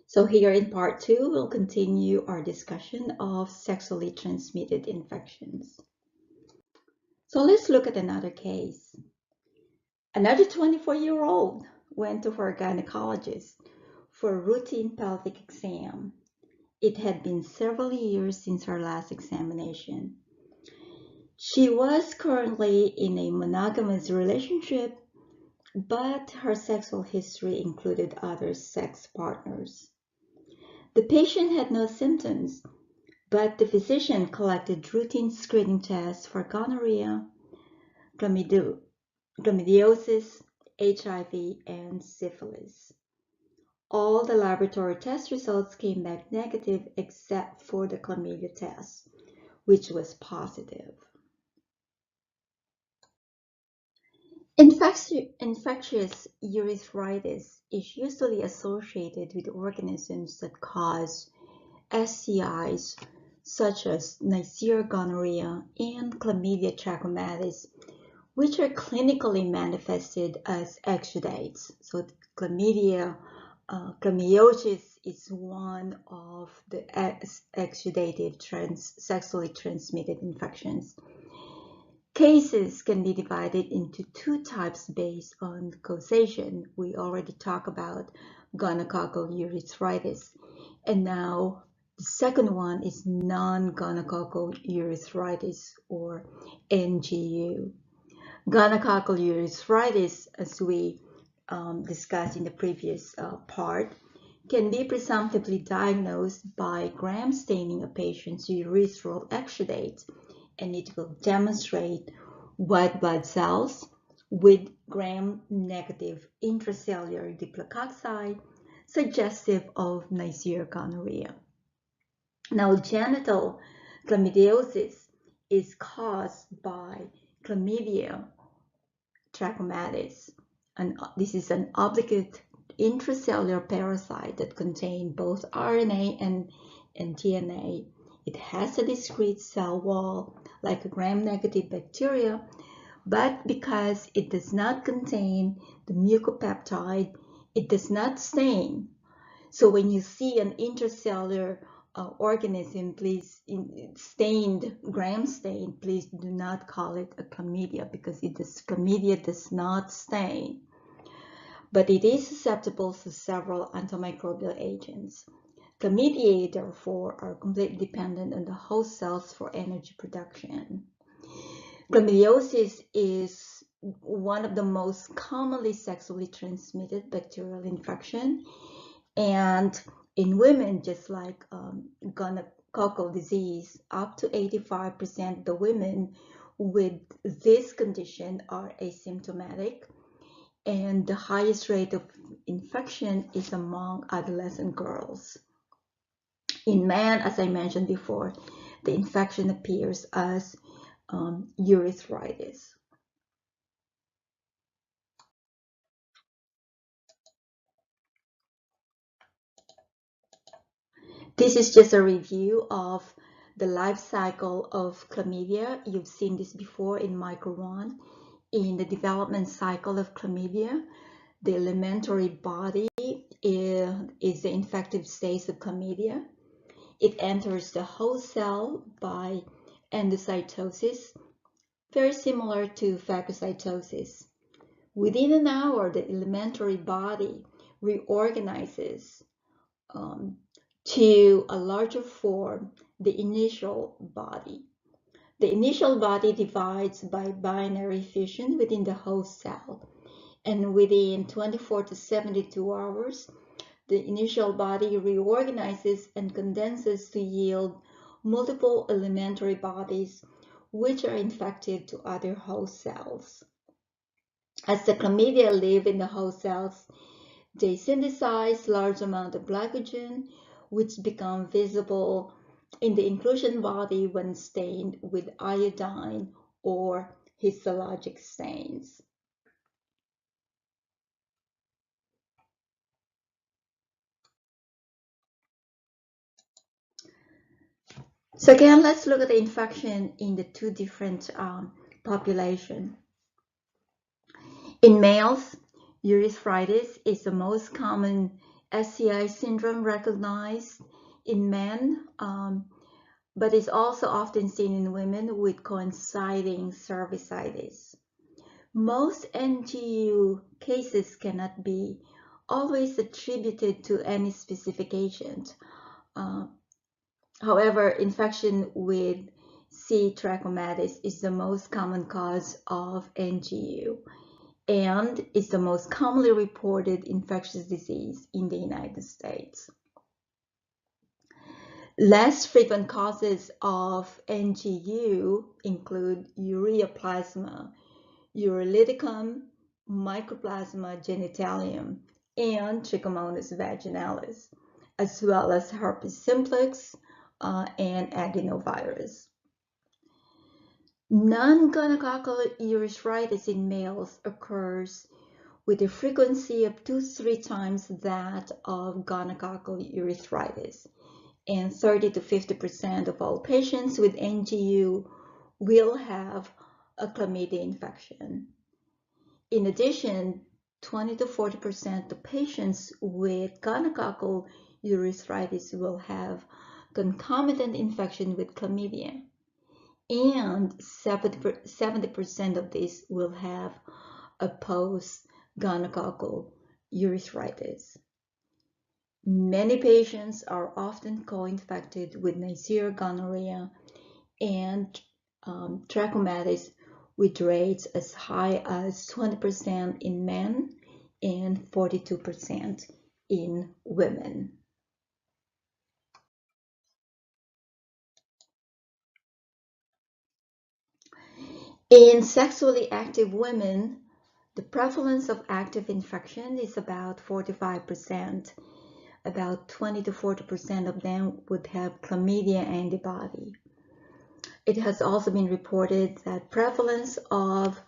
So here in part 2, we'll continue our discussion of sexually transmitted infections. So let's look at another case. Another 24-year-old went to her gynecologist for a routine pelvic exam. It had been several years since her last examination. She was currently in a monogamous relationship, but her sexual history included other sex partners. The patient had no symptoms, but the physician collected routine screening tests for gonorrhea, chlamydiosis, HIV, and syphilis. All the laboratory test results came back negative except for the chlamydia test, which was positive. Infectious urethritis is usually associated with organisms that cause STIs such as Neisseria gonorrhea and Chlamydia trachomatis, which are clinically manifested as exudates. So chlamydiosis is one of the exudative sexually transmitted infections. Cases can be divided into two types based on causation. We already talked about gonococcal urethritis, and now the second one is non-gonococcal urethritis, or NGU. Gonococcal urethritis, as we discussed in the previous part, can be presumptively diagnosed by gram staining a patient's urethral exudate, and it will demonstrate white blood cells with gram-negative intracellular diplococci, suggestive of Neisseria gonorrhea. Now, genital chlamydiosis is caused by Chlamydia trachomatis, and this is an obligate intracellular parasite that contains both RNA and DNA. It has a discrete cell wall like a gram-negative bacteria, but because it does not contain the mucopeptide, it does not stain. So when you see an intracellular organism, please, stained, gram stained, please do not call it a chlamydia, because chlamydia does not stain. But it is susceptible to several antimicrobial agents. Chlamydia, therefore, are completely dependent on the host cells for energy production. Chlamydiosis is one of the most commonly sexually transmitted bacterial infection, and in women, just like gonococcal disease, up to 85% of the women with this condition are asymptomatic, and the highest rate of infection is among adolescent girls. In men, as I mentioned before, the infection appears as urethritis. This is just a review of the life cycle of chlamydia. You've seen this before in Micro 1. In the development cycle of chlamydia, the elementary body is the infective stage of chlamydia. It enters the host cell by endocytosis, very similar to phagocytosis. Within an hour, the elementary body reorganizes to a larger form, the initial body. The initial body divides by binary fission within the host cell, and within 24 to 72 hours, the initial body reorganizes and condenses to yield multiple elementary bodies, which are infected to other host cells. As the chlamydia live in the host cells, they synthesize large amount of glycogen, which become visible in the inclusion body when stained with iodine or histologic stains. So again, let's look at the infection in the two different populations. In males, urethritis is the most common SCI syndrome recognized in men, but is also often seen in women with coinciding cervicitis. Most NGU cases cannot be always attributed to any specific agent. Uh, However, infection with C. trachomatis is the most common cause of NGU and is the most commonly reported infectious disease in the United States. Less frequent causes of NGU include ureaplasma, urolithicum, mycoplasma genitalium, and trichomonas vaginalis, as well as herpes simplex and adenovirus. Non-gonococcal urethritis in males occurs with a frequency of 2 to 3 times that of gonococcal urethritis, and 30 to 50% of all patients with NGU will have a chlamydia infection. In addition, 20 to 40% of patients with gonococcal urethritis will have concomitant infection with chlamydia, and 70% of these will have a post-gonococcal urethritis. Many patients are often co-infected with Neisseria gonorrhea and trachomatis with rates as high as 20% in men and 42% in women. In sexually active women, the prevalence of active infection is about 45%. About 20 to 40% of them would have chlamydia antibody. It has also been reported that prevalence of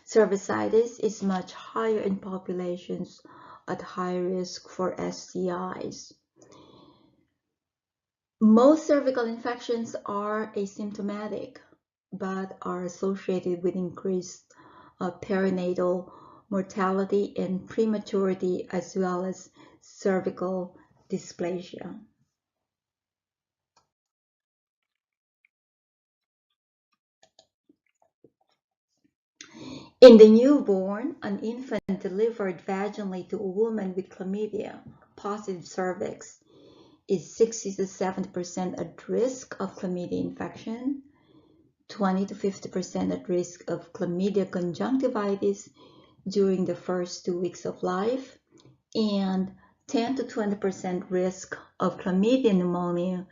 cervicitis is much higher in populations at high risk for STIs. Most cervical infections are asymptomatic, but are associated with increased perinatal mortality and prematurity, as well as cervical dysplasia. In the newborn, an infant delivered vaginally to a woman with chlamydia positive cervix is 60 to 70% at risk of chlamydia infection, 20 to 50% at risk of chlamydia conjunctivitis during the first 2 weeks of life, and 10 to 20% risk of chlamydia pneumonia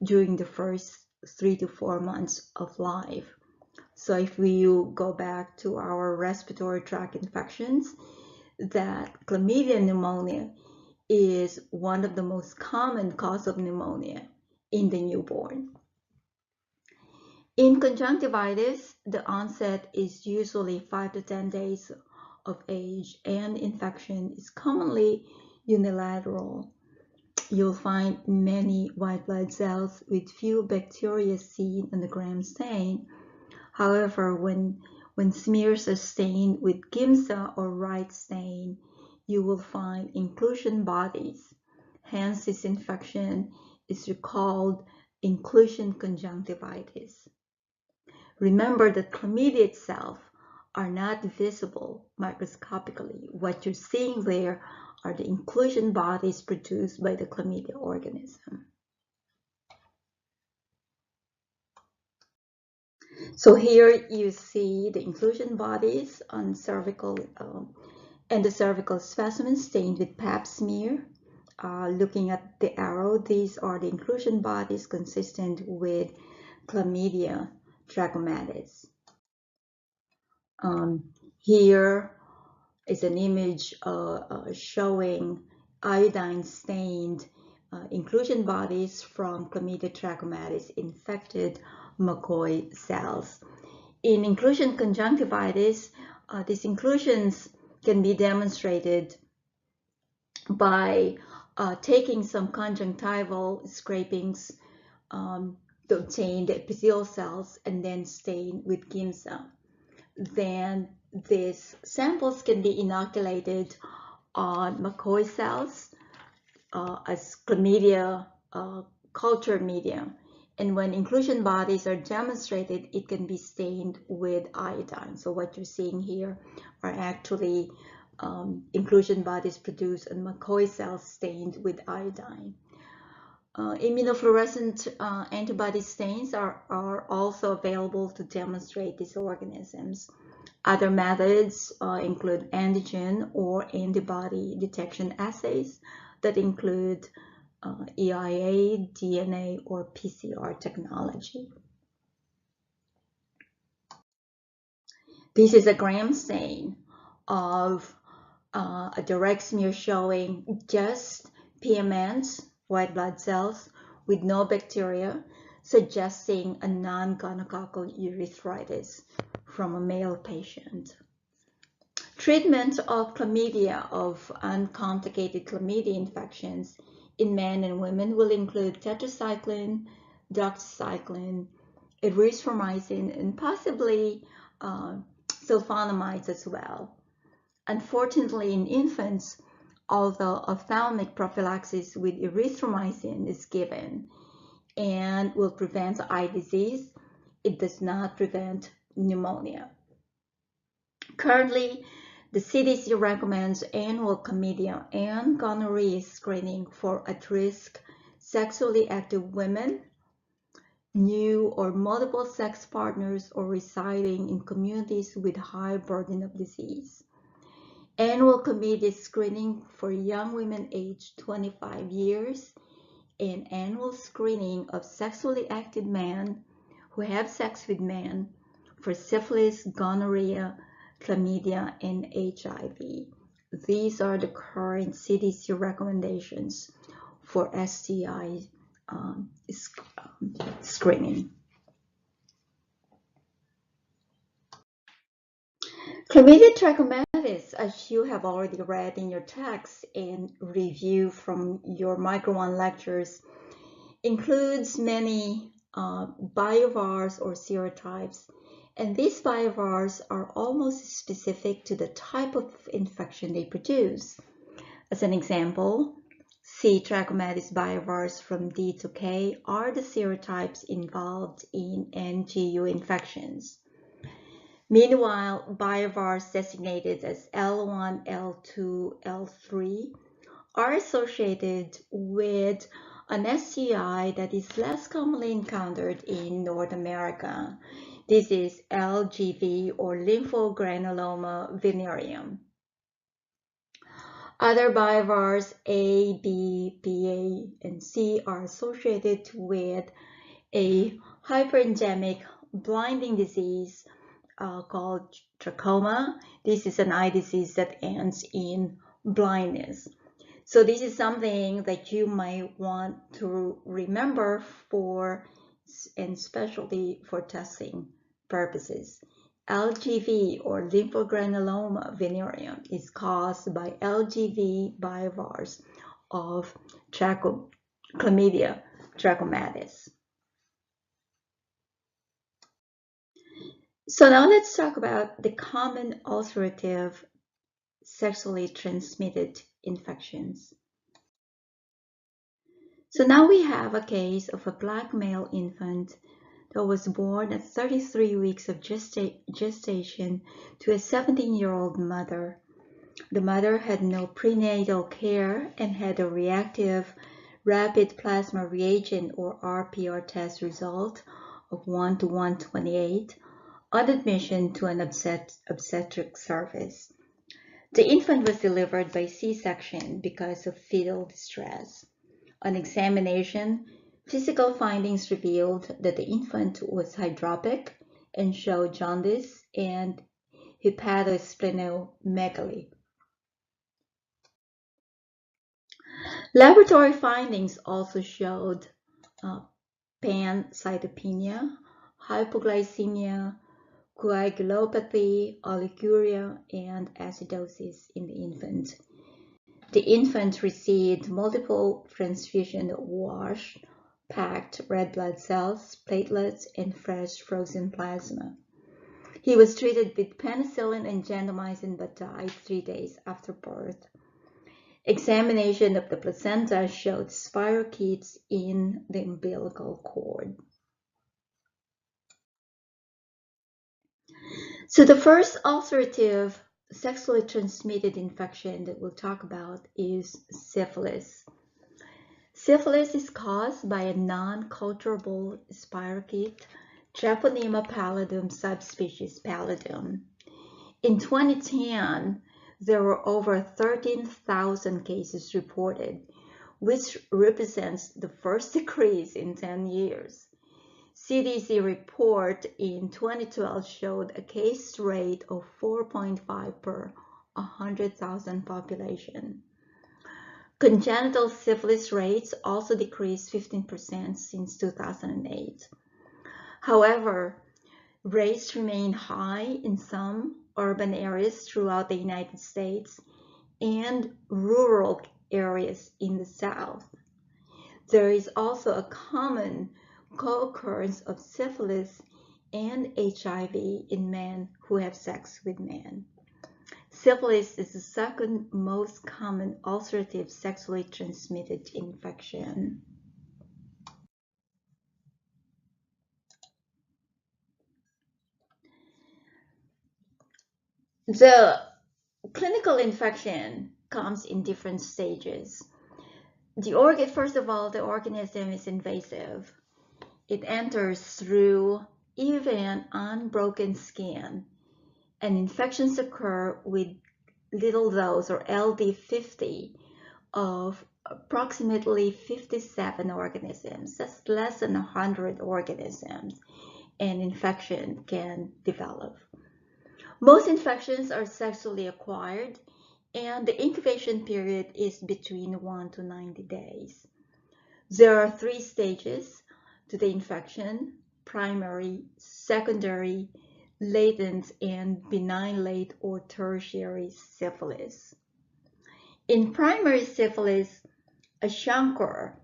during the first 3 to 4 months of life. So if we go back to our respiratory tract infections, that chlamydia pneumonia is one of the most common cause of pneumonia in the newborn. In conjunctivitis, the onset is usually 5 to 10 days of age, and infection is commonly unilateral. You'll find many white blood cells with few bacteria seen on the gram stain. However, when smears are stained with Giemsa or Wright stain, you will find inclusion bodies. Hence, this infection is called inclusion conjunctivitis. Remember that chlamydia itself are not visible microscopically. What you're seeing there are the inclusion bodies produced by the chlamydia organism. So here you see the inclusion bodies on cervical and the cervical specimen stained with pap smear. Looking at the arrow, these are the inclusion bodies consistent with chlamydia trachomatis. Here is an image showing iodine-stained inclusion bodies from chlamydia trachomatis infected McCoy cells. In inclusion conjunctivitis, these inclusions can be demonstrated by taking some conjunctival scrapings to obtain the epithelial cells and then stain with Giemsa. Then these samples can be inoculated on McCoy cells as chlamydia culture medium. And when inclusion bodies are demonstrated, it can be stained with iodine. So what you're seeing here are actually inclusion bodies produced on McCoy cells stained with iodine. Immunofluorescent antibody stains are also available to demonstrate these organisms. Other methods include antigen or antibody detection assays that include EIA, DNA, or PCR technology. This is a gram stain of a direct smear showing just PMNs, white blood cells, with no bacteria, suggesting a non-gonococcal urethritis from a male patient. Treatment of chlamydia, of uncomplicated chlamydia infections in men and women will include tetracycline, doxycycline, erythromycin, and possibly sulfonamides as well. Unfortunately, in infants, although ophthalmic prophylaxis with erythromycin is given and will prevent eye disease, it does not prevent pneumonia. Currently, the CDC recommends annual chlamydia and gonorrhea screening for at-risk sexually active women, new or multiple sex partners, or residing in communities with high burden of disease. Annual chlamydia screening for young women aged 25 years and annual screening of sexually active men who have sex with men for syphilis, gonorrhea, chlamydia, and HIV. These are the current CDC recommendations for STI screening. Chlamydia trachomatis, as you have already read in your text and review from your Micro 1 lectures, includes many biovars or serotypes, and these biovars are almost specific to the type of infection they produce. As an example, C. trachomatis biovars from D to K are the serotypes involved in NGU infections. Meanwhile, biovars designated as L1, L2, L3 are associated with an STI that is less commonly encountered in North America. This is LGV or lymphogranuloma venereum. Other biovars A, B, BA, and C are associated with a hyperendemic blinding disease called trachoma. This is an eye disease that ends in blindness. So this is something that you might want to remember for, and especially for testing purposes. LGV or lymphogranuloma venereum is caused by LGV biovars of Chlamydia trachomatis. So now let's talk about the common ulcerative sexually transmitted infections. So now we have a case of a black male infant that was born at 33 weeks of gestation to a 17-year-old mother. The mother had no prenatal care and had a reactive rapid plasma reagent or RPR test result of 1 to 128 on admission to an obstetric service. The infant was delivered by C-section because of fetal distress. On examination, physical findings revealed that the infant was hydropic and showed jaundice and hepatosplenomegaly. Laboratory findings also showed pancytopenia, hypoglycemia, coagulopathy, oliguria, and acidosis in the infant. The infant received multiple transfusions of washed, packed red blood cells, platelets, and fresh frozen plasma. He was treated with penicillin and gentamicin but died 3 days after birth. Examination of the placenta showed spirochetes in the umbilical cord. So the first ulcerative sexually transmitted infection that we'll talk about is syphilis. Syphilis is caused by a non-culturable spirochete, Treponema pallidum subspecies pallidum. In 2010, there were over 13,000 cases reported, which represents the first decrease in 10 years. CDC report in 2012 showed a case rate of 4.5 per 100,000 population. Congenital syphilis rates also decreased 15% since 2008. However, rates remain high in some urban areas throughout the United States and rural areas in the South. There is also a common co-occurrence of syphilis and HIV in men who have sex with men. Syphilis is the second most common ulcerative sexually transmitted infection. The clinical infection comes in different stages. First of all, the organism is invasive. It enters through even unbroken skin, and infections occur with little dose or LD50 of approximately 57 organisms. That's less than 100 organisms, and infection can develop. Most infections are sexually acquired, and the incubation period is between 1 to 90 days. There are 3 stages to the infection: primary, secondary, latent, and benign late or tertiary syphilis. In primary syphilis, a chancre,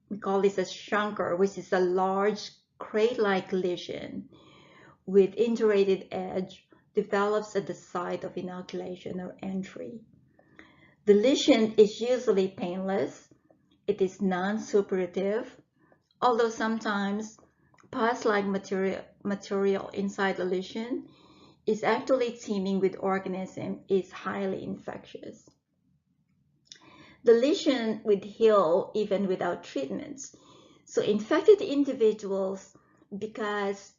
we call this a chancre, which is a large crate-like lesion with indurated edge, develops at the site of inoculation or entry. The lesion is usually painless. It is non-suppurative, although sometimes pus-like material inside the lesion is actually teeming with organism, is highly infectious. The lesion would heal even without treatments. So infected individuals, because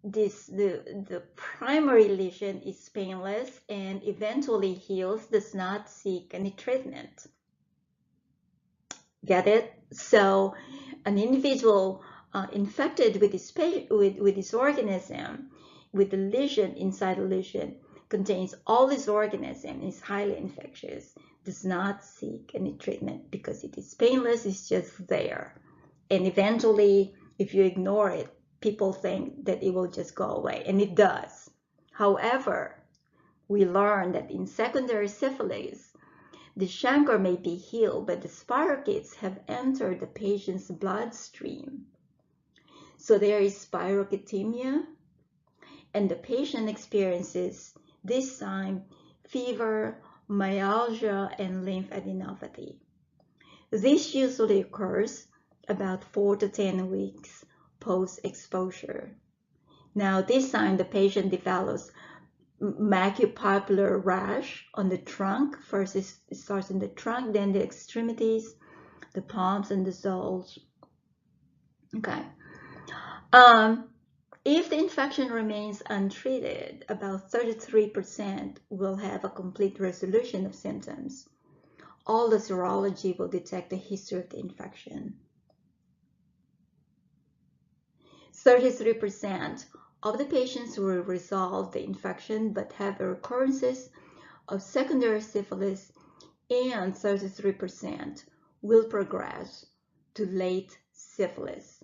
the primary lesion is painless and eventually heals, does not seek any treatment. Get it? So an individual infected with this organism, with the lesion inside the lesion, contains all this organism, is highly infectious, does not seek any treatment because it is painless, it's just there. And eventually, if you ignore it, people think that it will just go away, and it does. However, we learned that in secondary syphilis, the chancre may be healed, but the spirochetes have entered the patient's bloodstream. So there is spirochetemia, and the patient experiences this time fever, myalgia, and lymphadenopathy. This usually occurs about 4 to 10 weeks post-exposure. Now, this time the patient develops maculopapular rash on the trunk. First it starts in the trunk, then the extremities, the palms, and the soles. Okay. If the infection remains untreated, about 33% will have a complete resolution of symptoms. All the serology will detect the history of the infection. 33% of the patients will resolve the infection but have recurrences of secondary syphilis, and 33% will progress to late syphilis.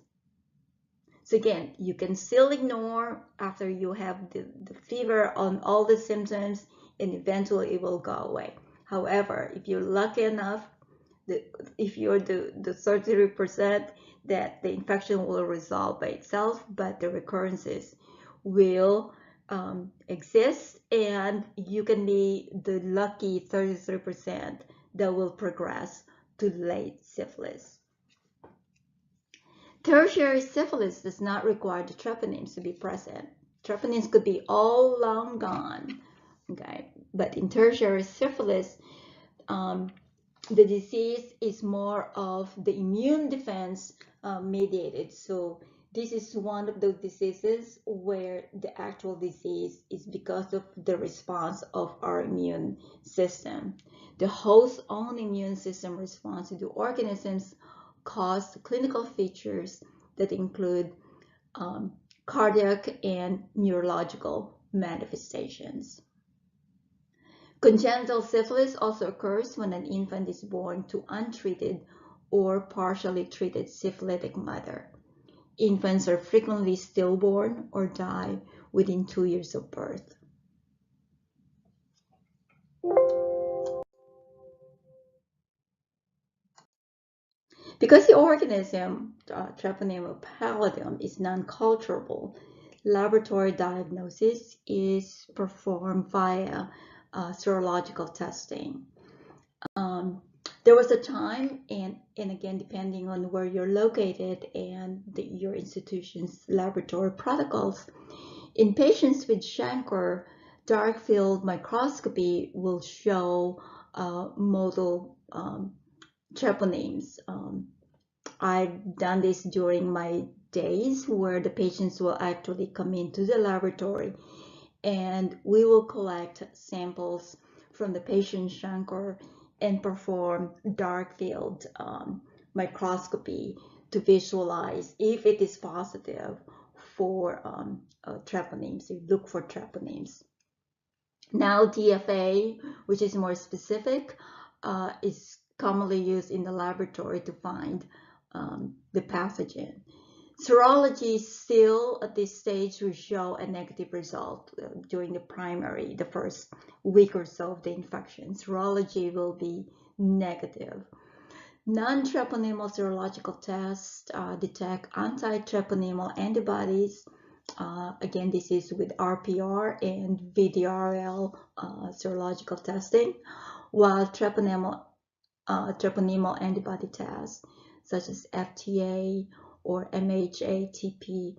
So again, you can still ignore after you have the fever on all the symptoms, and eventually it will go away. However, if you're lucky enough, if you're the 33%, that the infection will resolve by itself, but the recurrences will exist, and you can be the lucky 33% that will progress to late syphilis. Tertiary syphilis does not require the treponins to be present. Treponins could be all long gone, okay? But in tertiary syphilis, the disease is more of the immune defense mediated. So this is one of those diseases where the actual disease is because of the response of our immune system. The host's own immune system response to the organisms cause clinical features that include cardiac and neurological manifestations. Congenital syphilis also occurs when an infant is born to untreated or partially treated syphilitic mother. Infants are frequently stillborn or die within 2 years of birth. Because the organism, Treponema pallidum, is non-culturable, laboratory diagnosis is performed via serological testing. There was a time, and again, depending on where you're located and your institution's laboratory protocols, in patients with chancre, dark field microscopy will show modal treponemes. I've done this during my days where the patients will actually come into the laboratory and we will collect samples from the patient's chancre and perform dark field microscopy to visualize if it is positive for treponemes. You look for treponemes. Now DFA, which is more specific, is commonly used in the laboratory to find the pathogen. Serology still at this stage will show a negative result during the first week or so of the infection. Serology will be negative. Non-treponemal serological tests detect anti-treponemal antibodies. Again, this is with RPR and VDRL serological testing, while treponemal antibody tests such as FTA or MHA-TP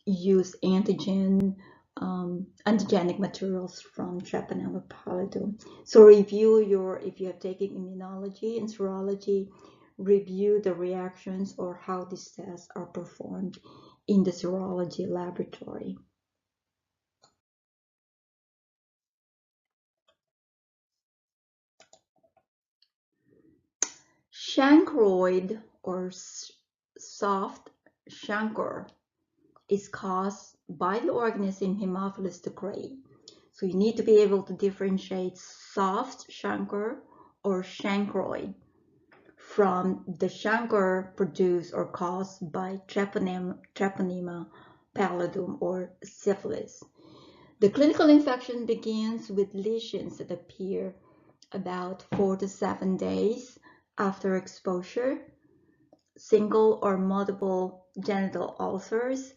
use antigenic materials from Treponema pallidum. So review if you have taken immunology and serology, review the reactions or how these tests are performed in the serology laboratory. Chancroid or soft chancre is caused by the organism Haemophilus ducreyi. So you need to be able to differentiate soft chancre or chancroid from the chancre produced or caused by Treponema pallidum or syphilis. The clinical infection begins with lesions that appear about 4 to 7 days after exposure, single or multiple genital ulcers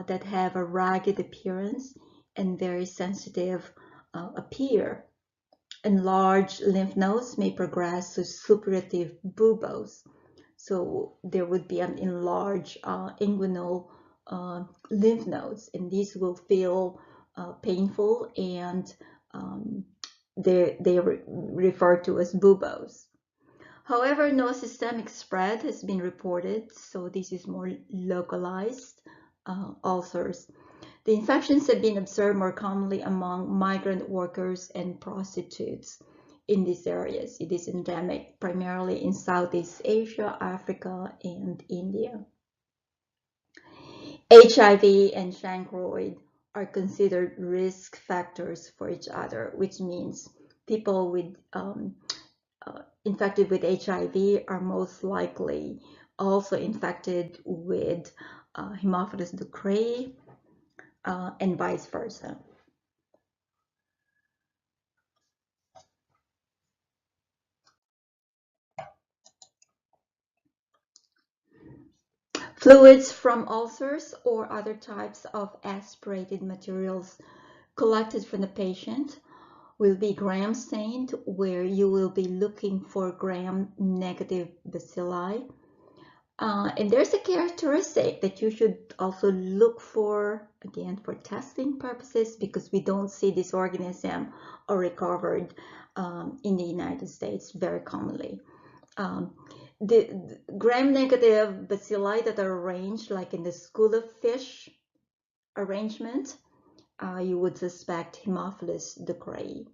that have a ragged appearance and very sensitive appear. Enlarged lymph nodes may progress to suppurative buboes. So there would be an enlarged inguinal lymph nodes, and these will feel painful, and they are referred to as buboes. However, no systemic spread has been reported, so this is more localized ulcers. The infections have been observed more commonly among migrant workers and prostitutes in these areas. It is endemic primarily in Southeast Asia, Africa, and India. HIV and chancroid are considered risk factors for each other, which means people with infected with HIV are most likely also infected with Haemophilus ducreyi and vice versa. Fluids from ulcers or other types of aspirated materials collected from the patient will be gram stained, where you will be looking for gram-negative bacilli. And there's a characteristic that you should also look for, again, for testing purposes, because we don't see this organism or recovered in the United States very commonly. The gram-negative bacilli that are arranged like in the school of fish arrangement, you would suspect Haemophilus ducreyi.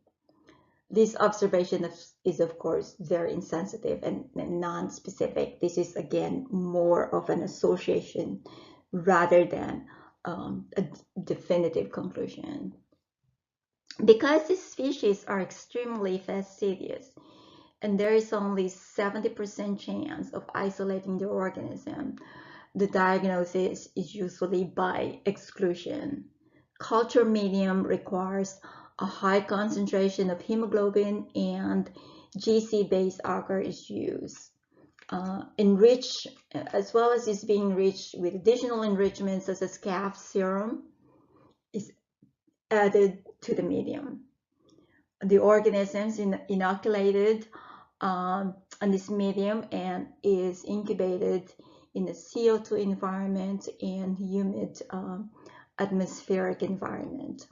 This observation is of course very insensitive and non-specific. This is again more of an association rather than a definitive conclusion. Because these species are extremely fastidious and there is only 70% chance of isolating the organism, the diagnosis is usually by exclusion. Culture medium requires a high concentration of hemoglobin and GC-based agar is used. Enriched, as well as is being enriched with additional enrichments such as calf serum, is added to the medium. The organisms inoculated on this medium and is incubated in a CO2 environment and humid atmospheric environment.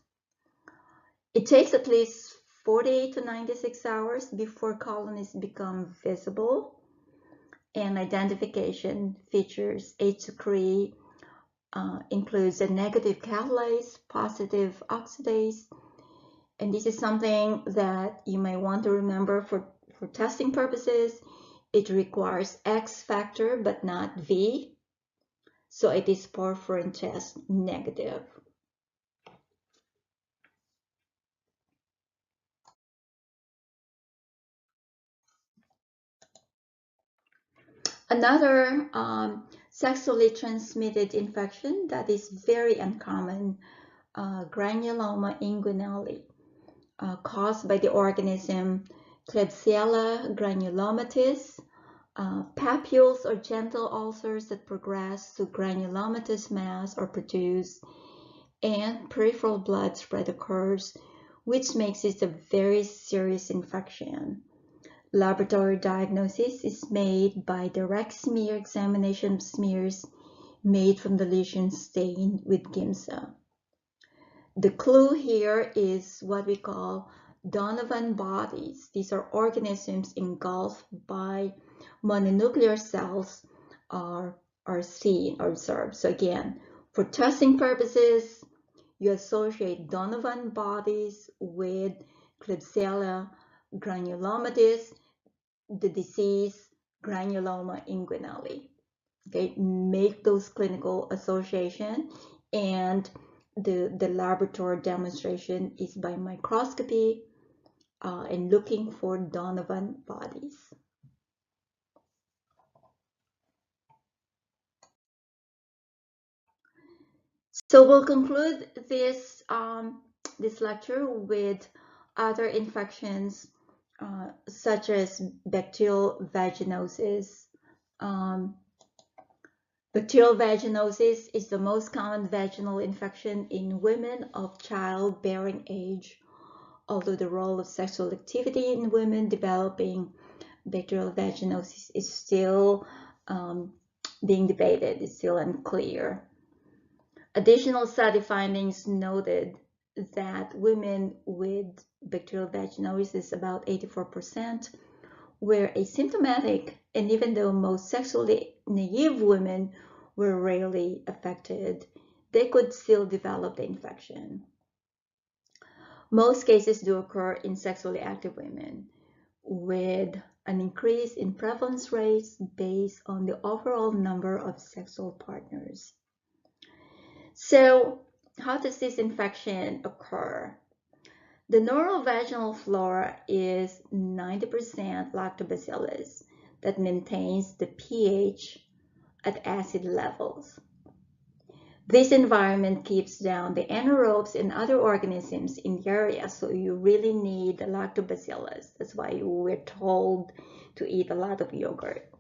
It takes at least 48 to 96 hours before colonies become visible, and identification features H3 includes a negative catalase, positive oxidase, and this is something that you may want to remember for testing purposes. It requires X factor but not V, so it is porphyrin test negative. Another sexually transmitted infection that is very uncommon, granuloma inguinale, caused by the organism Klebsiella granulomatis, papules or gentle ulcers that progress to granulomatous mass are produced, and peripheral blood spread occurs, which makes it a very serious infection. Laboratory diagnosis is made by direct smear examination of smears made from the lesion stained with Giemsa. The clue here is what we call Donovan bodies. These are organisms engulfed by mononuclear cells are seen or observed. So again, for testing purposes, you associate Donovan bodies with Klebsiella granulomatis, the disease granuloma inguinale. Okay, make those clinical association, and the laboratory demonstration is by microscopy and looking for Donovan bodies. So we'll conclude this this lecture with other infections such as bacterial vaginosis. Bacterial vaginosis is the most common vaginal infection in women of childbearing age, although the role of sexual activity in women developing bacterial vaginosis is still being debated, it's still unclear. Additional study findings noted that women with bacterial vaginosis, about 84%, were asymptomatic, and even though most sexually naive women were rarely affected, they could still develop the infection. Most cases do occur in sexually active women, with an increase in prevalence rates based on the overall number of sexual partners. So, how does this infection occur? The normal vaginal flora is 90% lactobacillus that maintains the pH at acid levels. This environment keeps down the anaerobes and other organisms in the area, so you really need the lactobacillus. That's why we're told to eat a lot of yogurt.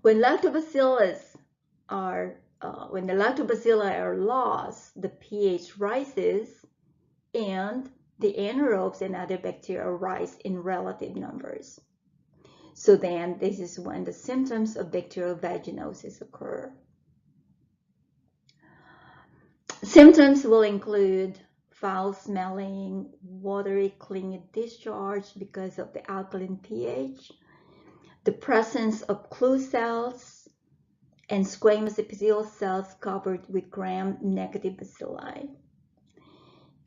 When the lactobacilli are lost, the pH rises and the anaerobes and other bacteria rise in relative numbers. So then this is when the symptoms of bacterial vaginosis occur. Symptoms will include foul smelling, watery clingy discharge because of the alkaline pH, the presence of clue cells, and squamous epithelial cells covered with gram-negative bacilli.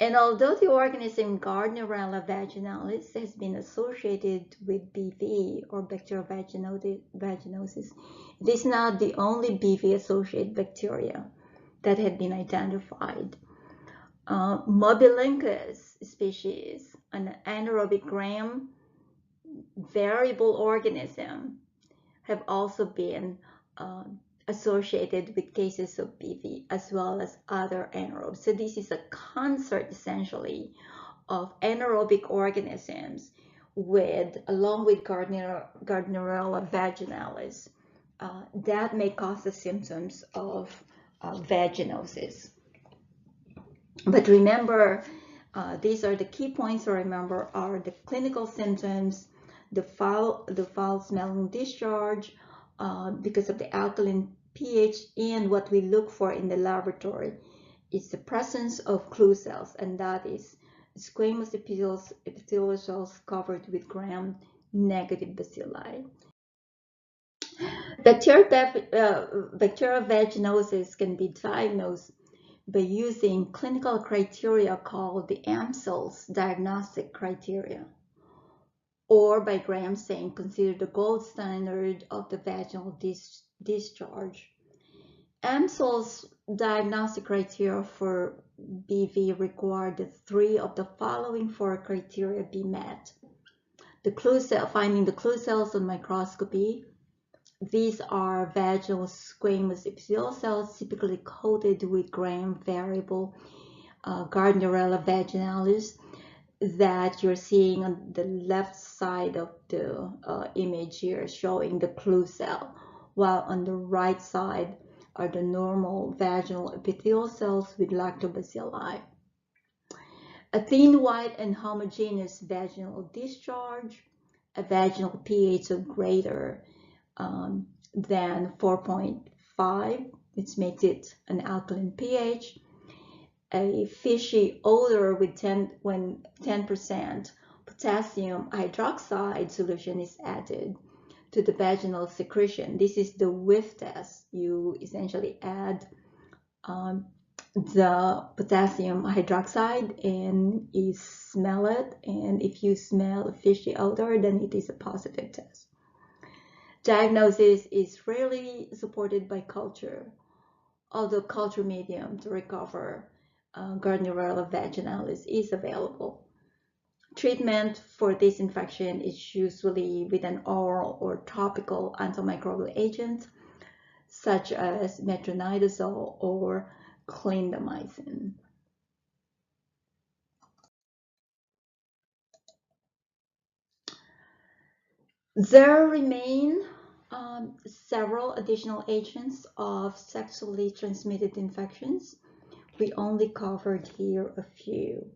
And although the organism Gardnerella vaginalis has been associated with BV or bacterial vaginosis, it is not the only BV-associated bacteria that had been identified. Mobilingus species, an anaerobic gram variable organism, have also been associated with cases of BV as well as other anaerobes. So this is a concert essentially of anaerobic organisms along with Gardnerella vaginalis that may cause the symptoms of vaginosis. But remember, these are the key points to remember are the clinical symptoms, the foul smelling discharge because of the alkaline pH, and what we look for in the laboratory is the presence of clue cells, and that is squamous epithelial cells covered with gram-negative bacilli. Bacterial vaginosis can be diagnosed by using clinical criteria called the AMSELS diagnostic criteria, or by Graham saying considered the gold standard of the vaginal discharge. AMSELS diagnostic criteria for BV require that 3 of the following 4 criteria be met. Finding the clue cells on microscopy. These are vaginal squamous epithelial cells typically coated with gram variable Gardnerella vaginalis that you're seeing on the left side of the image here, showing the clue cell, while on the right side are the normal vaginal epithelial cells with lactobacilli. A thin, white, and homogeneous vaginal discharge, a vaginal pH of greater than 4.5, which makes it an alkaline pH, a fishy odor with 10% potassium hydroxide solution is added to the vaginal secretion. This is the whiff test. You essentially add the potassium hydroxide and you smell it, and if you smell a fishy odor, then it is a positive test. Diagnosis is rarely supported by culture, although culture medium to recover Gardnerella vaginalis is available. Treatment for this infection is usually with an oral or topical antimicrobial agent, such as metronidazole or clindamycin. There remain several additional agents of sexually transmitted infections. We only covered here a few.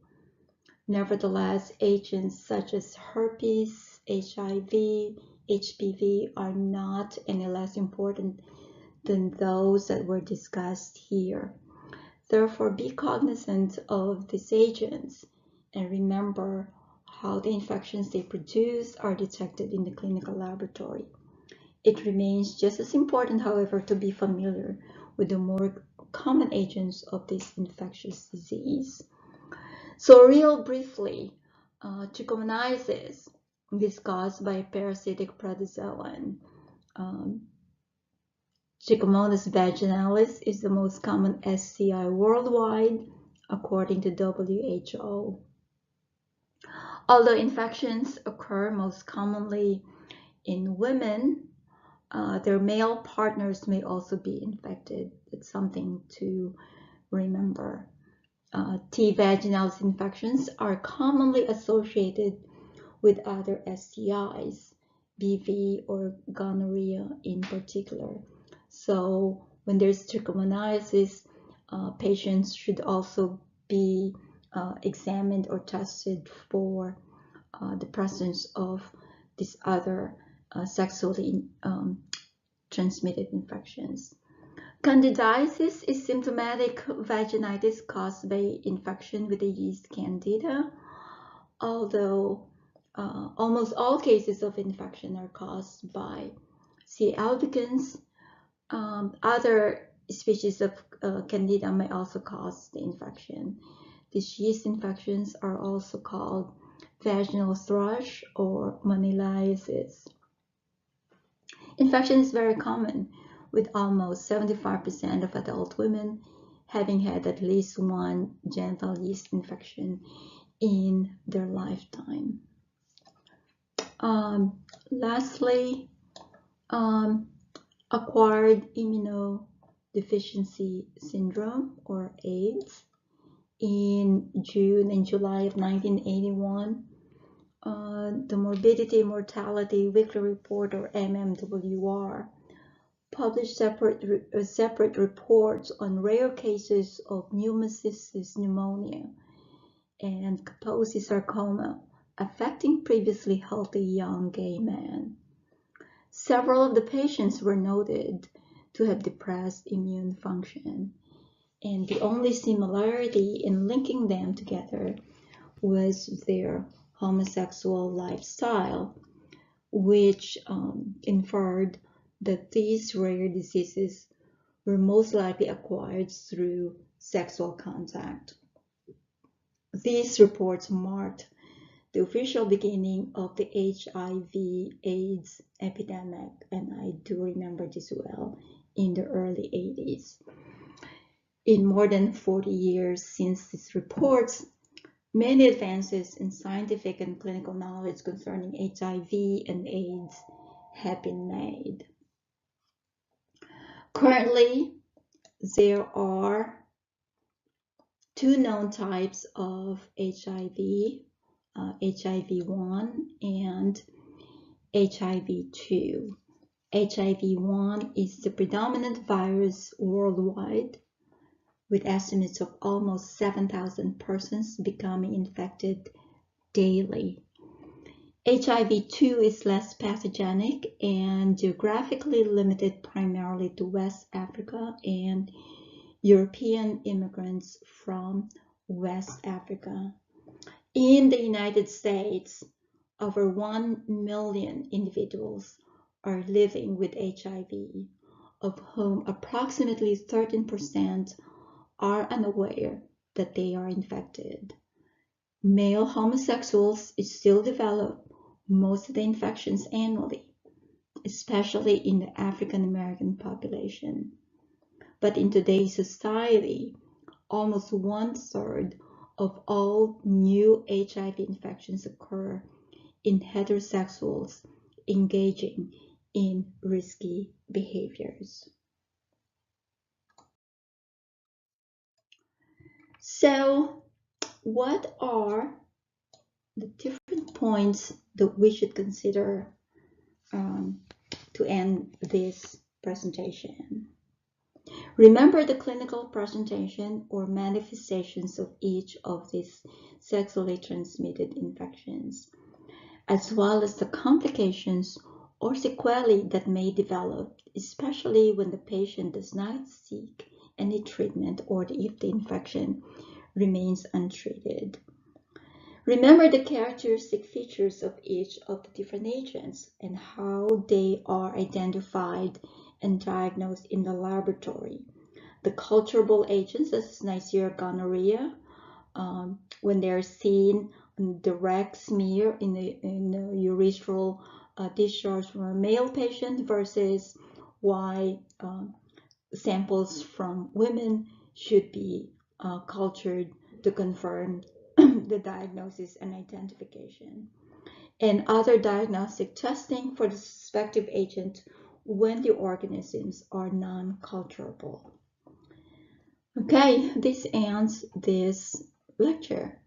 Nevertheless, agents such as herpes, HIV, HPV are not any less important than those that were discussed here. Therefore, be cognizant of these agents and remember how the infections they produce are detected in the clinical laboratory. It remains just as important, however, to be familiar with the more common agents of this infectious disease. So real briefly, trichomoniasis is caused by a parasitic protozoan. Trichomonas vaginalis is the most common STI worldwide, according to WHO. Although infections occur most commonly in women, their male partners may also be infected. It's something to remember. T. vaginalis infections are commonly associated with other STIs, BV or gonorrhea in particular. So when there's trichomoniasis, patients should also be examined or tested for the presence of these other sexually transmitted infections. Candidiasis is symptomatic vaginitis caused by infection with the yeast Candida, although almost all cases of infection are caused by C. albicans. Other species of Candida may also cause the infection. These yeast infections are also called vaginal thrush or moniliasis. Infection is very common, with almost 75% of adult women having had at least one genital yeast infection in their lifetime. Lastly, acquired immunodeficiency syndrome, or AIDS. In June and July of 1981, the Morbidity and Mortality Weekly Report, or MMWR, published separate reports on rare cases of pneumocystis pneumonia and Kaposi sarcoma affecting previously healthy young gay men. Several of the patients were noted to have depressed immune function, and the only similarity in linking them together was their homosexual lifestyle, which inferred that these rare diseases were most likely acquired through sexual contact. These reports marked the official beginning of the HIV/AIDS epidemic, and I do remember this well, in the early 80s. In more than 40 years since these reports, many advances in scientific and clinical knowledge concerning HIV and AIDS have been made. Currently, there are two known types of HIV, HIV-1 and HIV-2. HIV-1 is the predominant virus worldwide, with estimates of almost 7,000 persons becoming infected daily. HIV-2 is less pathogenic and geographically limited primarily to West Africa and European immigrants from West Africa. In the United States, over 1 million individuals are living with HIV, of whom approximately 13% are unaware that they are infected. Male homosexuals still develop most of the infections annually, especially in the African American population. But in today's society, almost 1/3 of all new HIV infections occur in heterosexuals engaging in risky behaviors. So, what are the different points that we should consider to end this presentation? Remember the clinical presentation or manifestations of each of these sexually transmitted infections, as well as the complications or sequelae that may develop, especially when the patient does not seek any treatment or if the infection remains untreated. Remember the characteristic features of each of the different agents and how they are identified and diagnosed in the laboratory. The culturable agents, such as Neisseria gonorrhea, when they're seen on direct smear in the urethral discharge from a male patient versus why samples from women should be cultured to confirm the diagnosis and identification, and other diagnostic testing for the suspective agent when the organisms are non-culturable. Okay, this ends this lecture.